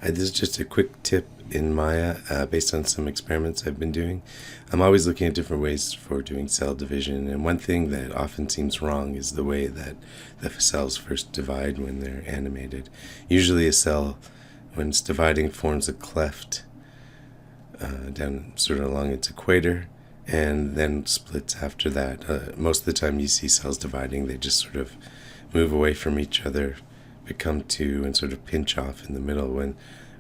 This is just a quick tip in Maya based on some experiments I've been doing. I'm always looking at different ways for doing cell division, and one thing that often seems wrong is the way that the cells first divide when they're animated. Usually a cell, when it's dividing, forms a cleft down sort of along its equator, and then splits after that. Most of the time you see cells dividing, they just sort of move away from each other, become two, and sort of pinch off in the middle,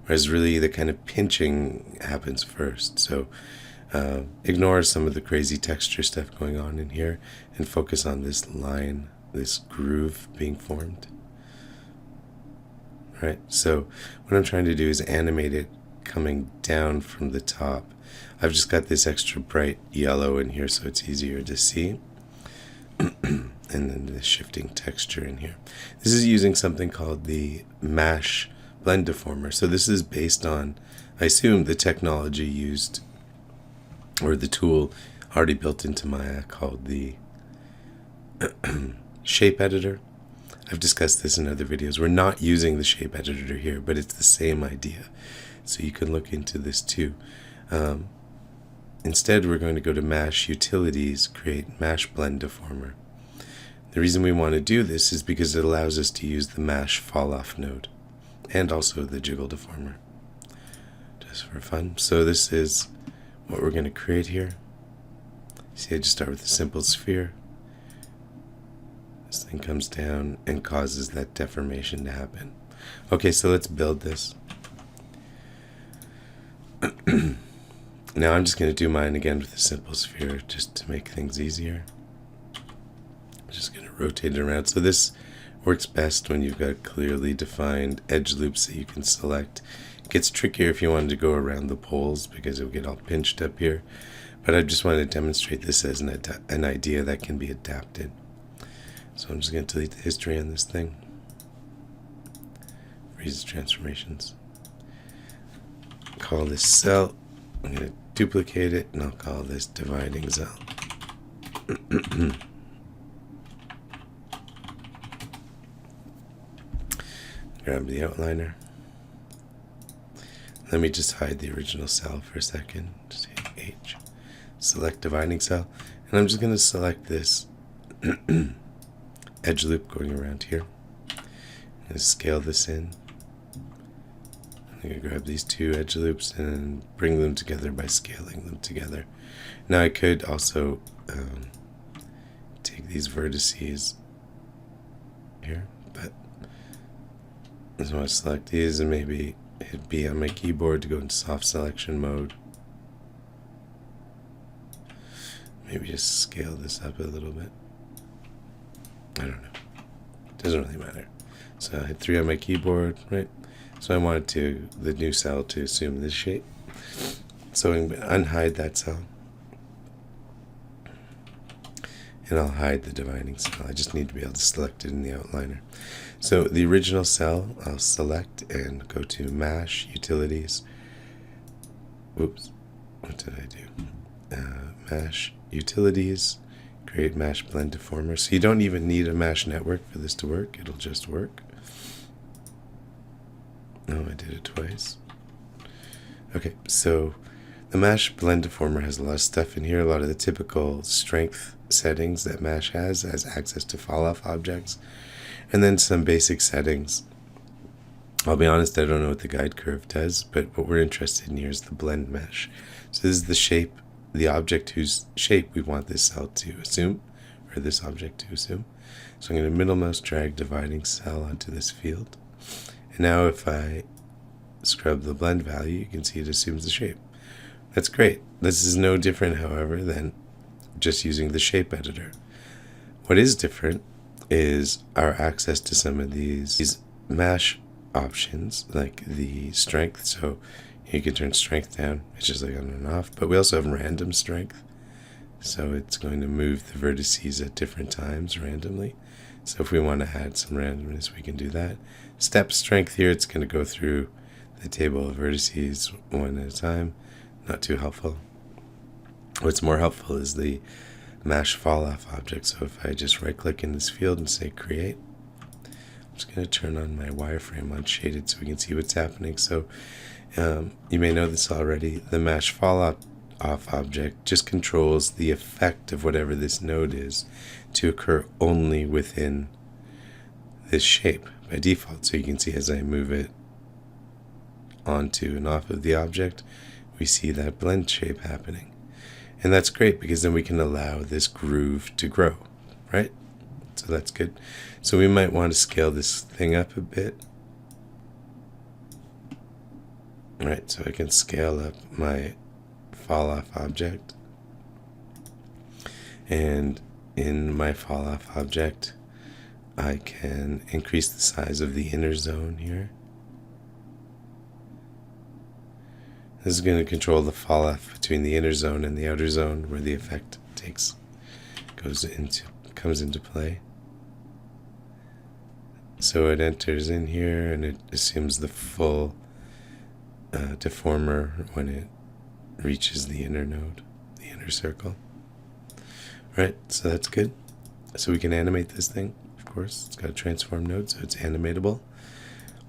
whereas really the kind of pinching happens first. So ignore some of the crazy texture stuff going on in here and focus on this line, this groove being formed. Right, so what I'm trying to do is animate it coming down from the top. I've just got this extra bright yellow in here so it's easier to see. And then the shifting texture in here. This is using something called the Mesh blend deformer. So this is based on, I assume, the technology used, or the tool already built into Maya called the shape editor. I've discussed this in other videos. We're not using the shape editor here, but it's the same idea. So you can look into this too. Instead, we're going to go to Mesh Utilities, create Mesh blend deformer. The reason we want to do this is because it allows us to use the Mesh fall-off node and also the jiggle deformer, just for fun. So this is what we're going to create here. See, I just start with a simple sphere. This thing comes down and causes that deformation to happen. Okay, so let's build this. Now I'm just going to do mine again with a simple sphere just to make things easier. I'm just going to rotate it around. So this works best when you've got clearly defined edge loops that you can select. It gets trickier if you wanted to go around the poles because it'll get all pinched up here. But I just wanted to demonstrate this as an idea that can be adapted. So I'm just going to delete the history on this thing. Freeze transformations. Call this cell. I'm going to duplicate it and I'll call this dividing cell. Grab the outliner. Let me just hide the original cell for a second. Just hit H. Select dividing cell. And I'm just going to select this edge loop going around here. I'm going to scale this in. I'm going to grab these two edge loops and bring them together by scaling them together. Now I could also take these vertices here, but I just want to select these and maybe hit B on my keyboard to go into soft selection mode. Maybe just scale this up a little bit. I don't know. Doesn't really matter. So I hit 3 on my keyboard, right? So I wanted the new cell to assume this shape. So I'm going to unhide that cell. And I'll hide the dividing cell. I just need to be able to select it in the outliner. So the original cell, I'll select and go to Mesh Utilities. Oops, what did I do? Mesh Utilities, create Mesh blend deformer. So you don't even need a mesh network for this to work. It'll just work. No, I did it twice. Okay, so the Mesh blend deformer has a lot of stuff in here, a lot of the typical strength settings that Mesh has access to fall-off objects, and then some basic settings. I'll be honest, I don't know what the guide curve does, but what we're interested in here is the blend mesh. So this is the shape, the object whose shape we want this cell to assume, or this object to assume. So I'm going to middle mouse drag dividing cell onto this field. And now if I scrub the blend value, you can see it assumes the shape. That's great. This is no different, however, than just using the shape editor. What is different is our access to some of these mesh options, like the strength. So you can turn strength down. It's just like on and off. But we also have random strength. So it's going to move the vertices at different times randomly. So if we want to add some randomness, we can do that. Step strength here, it's going to go through the table of vertices one at a time. Not too helpful. What's more helpful is the Mesh fall-off object. So if I just right-click in this field and say create, just going to turn on my wireframe on shaded so we can see what's happening. So you may know this already. The mesh fall off object just controls the effect of whatever this node is to occur only within this shape by default. So you can see as I move it onto and off of the object, we see that blend shape happening. And that's great because then we can allow this groove to grow, right? So that's good. So we might want to scale this thing up a bit. All right, so I can scale up my fall off object. And in my fall off object, I can increase the size of the inner zone here. This is going to control the fall off between the inner zone and the outer zone where the effect comes into play. So it enters in here and it assumes the full deformer when it reaches the inner node, the inner circle. Right, so that's good. So we can animate this thing, of course. It's got a transform node, so it's animatable.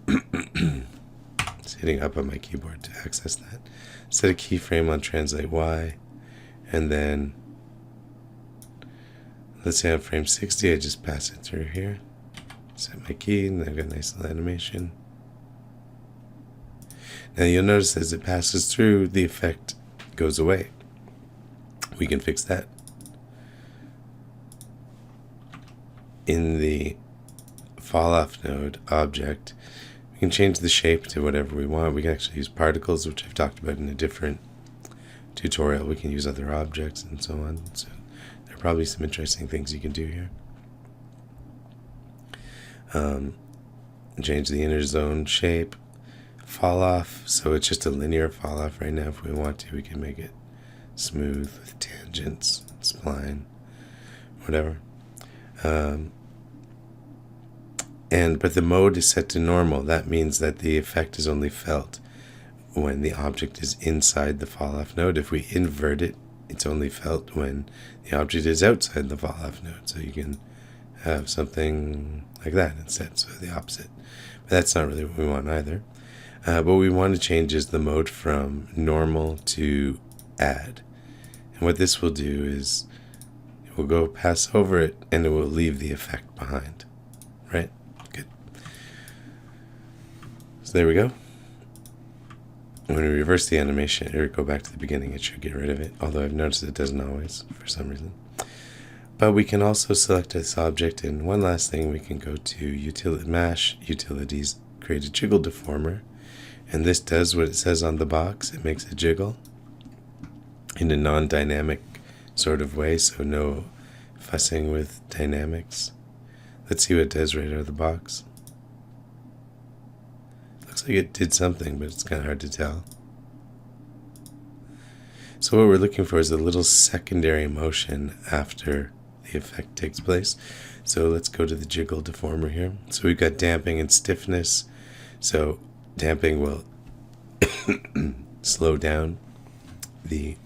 It's hitting up on my keyboard to access that. Set a keyframe on translate Y, and then let's say on frame 60, I just pass it through here. Set my key, and I've got a nice little animation. Now you'll notice as it passes through, the effect goes away. We can fix that. In the fall off node object, we can change the shape to whatever we want. We can actually use particles, which I've talked about in a different tutorial. We can use other objects and so on. So there are probably some interesting things you can do here. Change the inner zone shape. Fall off, so it's just a linear fall off right now. If we want to, we can make it smooth with tangents, spline, whatever. But the mode is set to normal. That means that the effect is only felt when the object is inside the fall off node. If we invert it, it's only felt when the object is outside the fall off node. So you can have something like that instead, so the opposite. But that's not really what we want either. What we want to change is the mode from normal to add. And what this will do is it will go pass over it and it will leave the effect behind. Right? Good. So there we go. When we reverse the animation or go back to the beginning, it should get rid of it. Although I've noticed it doesn't always for some reason. But we can also select this object, and one last thing, we can go to Mash Utilities, create a jiggle deformer, and this does what it says on the box. It makes a jiggle in a non-dynamic sort of way, so no fussing with dynamics. Let's see what it does right out of the box. Looks like it did something, but it's kind of hard to tell. So what we're looking for is a little secondary motion after the effect takes place. So let's go to the jiggle deformer here. So we've got damping and stiffness. So damping will slow down the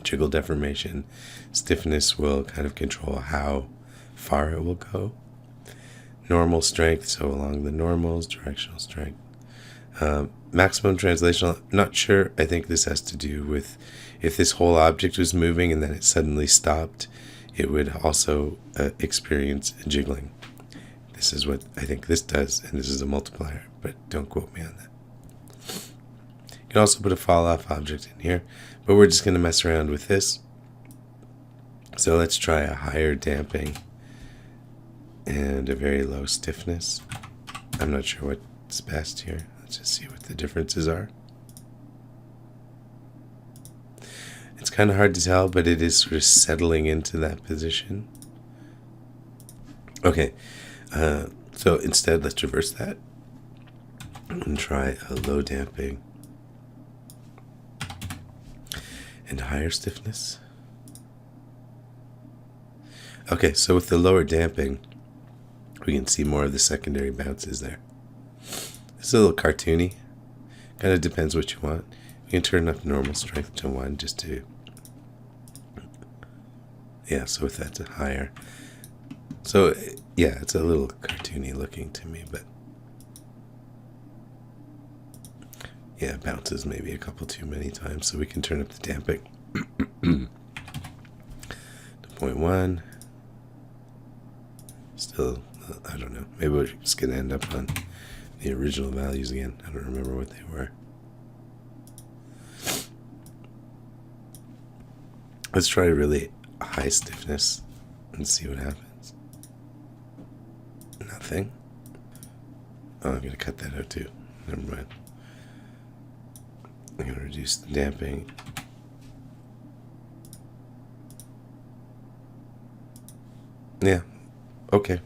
jiggle deformation. Stiffness will kind of control how far it will go. Normal strength, so along the normals, directional strength. Maximum translational, I'm not sure. I think this has to do with if this whole object was moving and then it suddenly stopped, it would also experience jiggling. This is what I think this does, and this is a multiplier, but don't quote me on that. You can also put a fall off object in here, but we're just going to mess around with this. So let's try a higher damping and a very low stiffness. I'm not sure what's best here. Let's just see what the differences are. It's kind of hard to tell, but it is sort of settling into that position. Okay, so instead let's reverse that and try a low damping and higher stiffness. Okay, so with the lower damping, we can see more of the secondary bounces there. It's a little cartoony. Kind of depends what you want. You can turn up normal strength to 1 just to... Yeah, so with that to higher. So Yeah, it's a little cartoony looking to me, but yeah, it bounces maybe a couple too many times, so we can turn up the damping to 0.1. Still, I don't know. Maybe we're just going to end up on the original values again. I don't remember what they were. Let's try really high stiffness and see what happens. Nothing. Oh, I'm going to cut that out too. Never mind. I'm going to reduce the damping. Yeah. Okay.